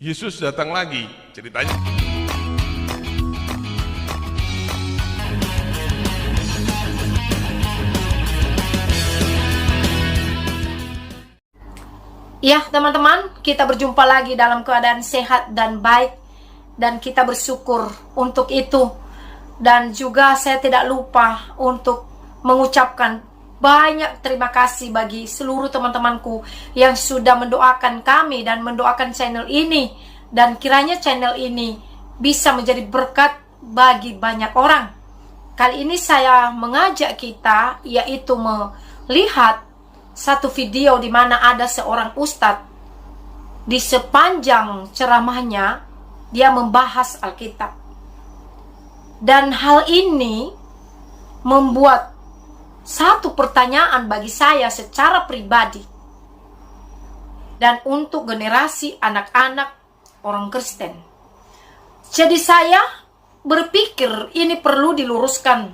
Yesus datang lagi, ceritanya. Ya teman-teman, kita berjumpa lagi dalam keadaan sehat dan baik, dan kita bersyukur untuk itu. Dan juga saya tidak lupa untuk mengucapkan banyak terima kasih bagi seluruh teman-temanku yang sudah mendoakan kami dan mendoakan channel ini. Dan kiranya channel ini bisa menjadi berkat bagi banyak orang. Kali ini saya mengajak kita yaitu melihat satu video di mana ada seorang ustadz. Di sepanjang ceramahnya dia membahas Alkitab. Dan hal ini membuat satu pertanyaan bagi saya secara pribadi dan untuk generasi anak-anak orang Kristen. Jadi saya berpikir ini perlu diluruskan,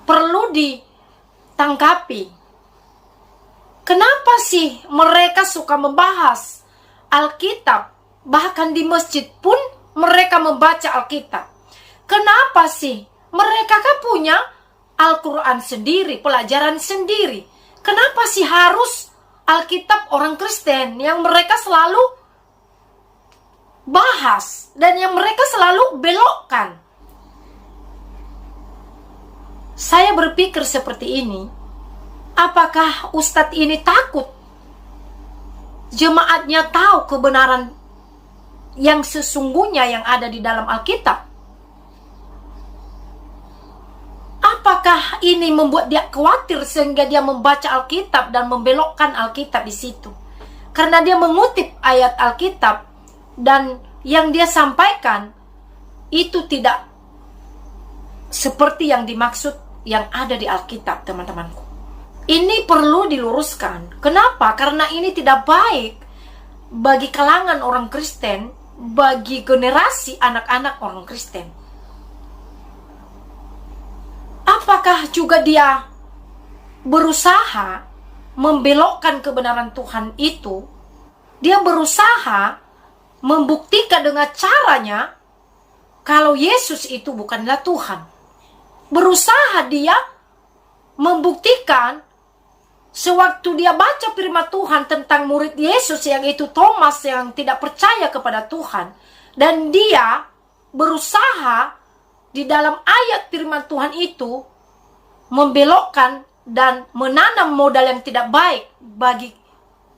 perlu ditangkapi. Kenapa sih mereka suka membahas Alkitab? Bahkan di masjid pun mereka membaca Alkitab. Kenapa sih? Mereka kan punya Al-Quran sendiri, pelajaran sendiri. Kenapa sih harus Alkitab orang Kristen yang mereka selalu bahas dan yang mereka selalu belokkan? Saya berpikir seperti ini. Apakah ustadz ini takut jemaatnya tahu kebenaran yang sesungguhnya yang ada di dalam Alkitab? Apakah ini membuat dia khawatir sehingga dia membaca Alkitab dan membelokkan Alkitab di situ? Karena dia mengutip ayat Alkitab dan yang dia sampaikan itu tidak seperti yang dimaksud yang ada di Alkitab, teman-temanku. Ini perlu diluruskan. Kenapa? Karena ini tidak baik bagi kalangan orang Kristen, bagi generasi anak-anak orang Kristen. Apakah juga dia berusaha membelokkan kebenaran Tuhan itu? Dia berusaha membuktikan dengan caranya kalau Yesus itu bukanlah Tuhan. Berusaha dia membuktikan sewaktu dia baca firman Tuhan tentang murid Yesus yang itu Thomas yang tidak percaya kepada Tuhan. Dan dia berusaha di dalam ayat firman Tuhan itu membelokkan dan menanam modal yang tidak baik bagi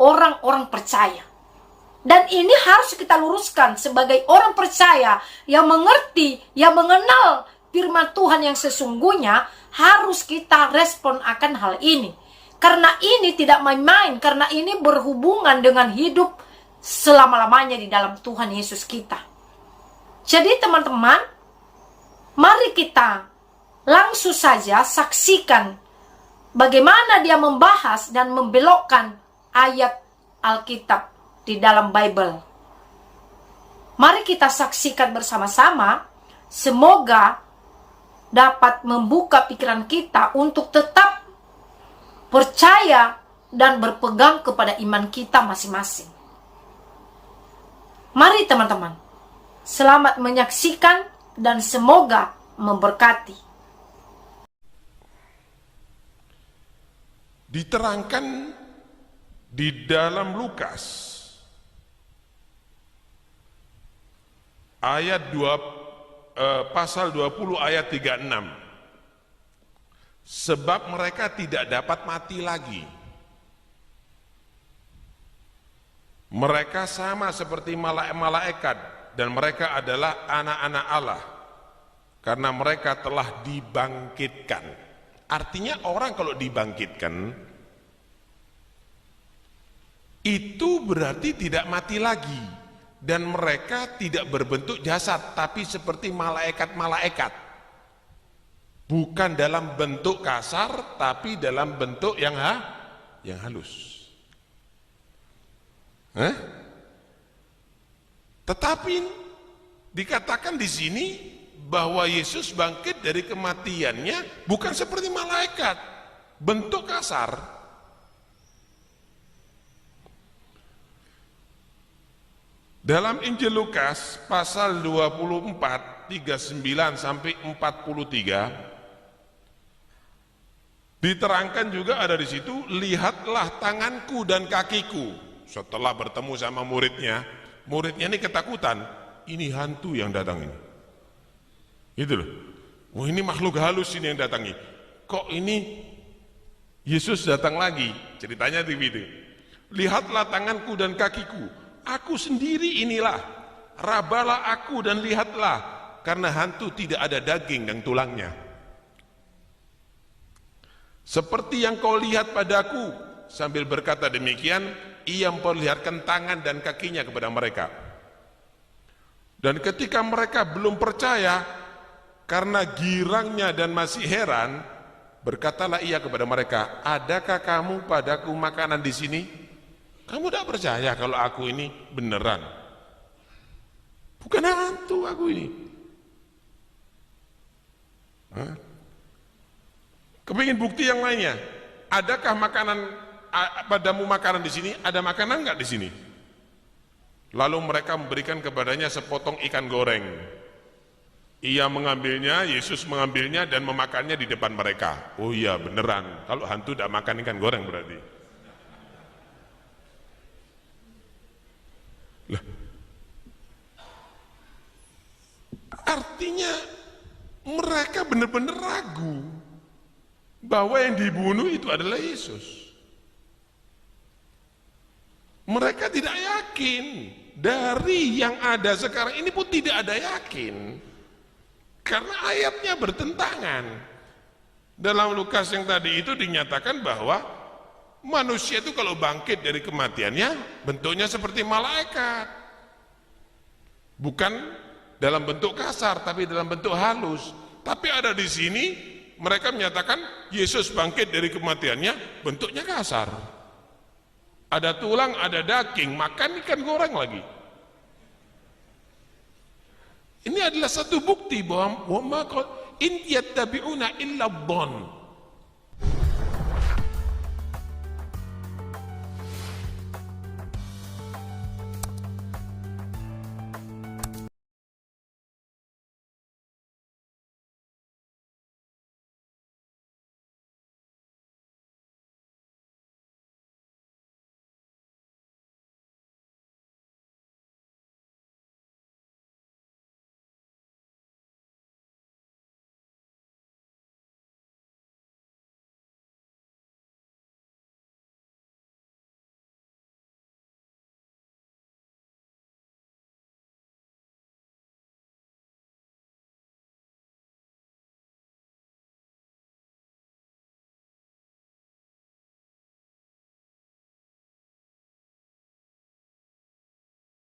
orang-orang percaya. Dan ini harus kita luruskan sebagai orang percaya yang mengerti, yang mengenal firman Tuhan yang sesungguhnya. Harus kita respon akan hal ini. Karena ini tidak main-main, karena ini berhubungan dengan hidup selama-lamanya di dalam Tuhan Yesus kita. Jadi teman-teman, mari kita langsung saja saksikan bagaimana dia membahas dan membelokkan ayat Alkitab di dalam Bible. Mari kita saksikan bersama-sama. Semoga dapat membuka pikiran kita untuk tetap percaya dan berpegang kepada iman kita masing-masing. Mari teman-teman, selamat menyaksikan dan semoga memberkati. Diterangkan di dalam Lukas ayat pasal 20 ayat 36. Sebab mereka tidak dapat mati lagi. Mereka sama seperti malaikat dan mereka adalah anak-anak Allah karena mereka telah dibangkitkan. Artinya orang kalau dibangkitkan itu berarti tidak mati lagi. Dan mereka tidak berbentuk jasad, tapi seperti malaikat-malaikat. Bukan dalam bentuk kasar, tapi dalam bentuk yang halus. Tetapi dikatakan di sini bahwa Yesus bangkit dari kematiannya bukan seperti malaikat, bentuk kasar. Dalam Injil Lukas pasal 24, 39 sampai 43 diterangkan juga ada di situ, lihatlah tanganku dan kakiku. Setelah bertemu sama muridnya ini ketakutan, ini hantu yang datang ini. Itu loh. Wah, ini makhluk halus ini yang datangi. Kok ini Yesus datang lagi? Ceritanya begitu. Lihatlah tanganku dan kakiku. Aku sendiri inilah. Rabalah aku dan lihatlah, karena hantu tidak ada daging dan tulangnya. Seperti yang kau lihat padaku. Sambil berkata demikian, ia memperlihatkan tangan dan kakinya kepada mereka. Dan ketika mereka belum percaya, karena girangnya dan masih heran, berkatalah ia kepada mereka, adakah kamu padaku makanan di sini? Kamu tidak percaya kalau aku ini beneran? Bukan hantu aku ini. Kepingin bukti yang lainnya? Adakah padamu makanan di sini? Ada makanan nggak di sini? Lalu mereka memberikan kepadanya sepotong ikan goreng. Ia mengambilnya, Yesus mengambilnya dan memakannya di depan mereka. Oh iya, beneran. Kalau hantu tidak makan ikan goreng berarti. Lah. Artinya mereka benar-benar ragu bahwa yang dibunuh itu adalah Yesus. Mereka tidak yakin. Dari yang ada sekarang ini pun tidak ada yakin. Karena ayatnya bertentangan. Dalam Lukas yang tadi itu dinyatakan bahwa manusia itu kalau bangkit dari kematiannya bentuknya seperti malaikat. Bukan dalam bentuk kasar tapi dalam bentuk halus. Tapi ada di sini mereka menyatakan Yesus bangkit dari kematiannya bentuknya kasar. Ada tulang, ada daging, makan ikan goreng lagi. Ini adalah satu bukti bahwa in yattabi'una illa dhon.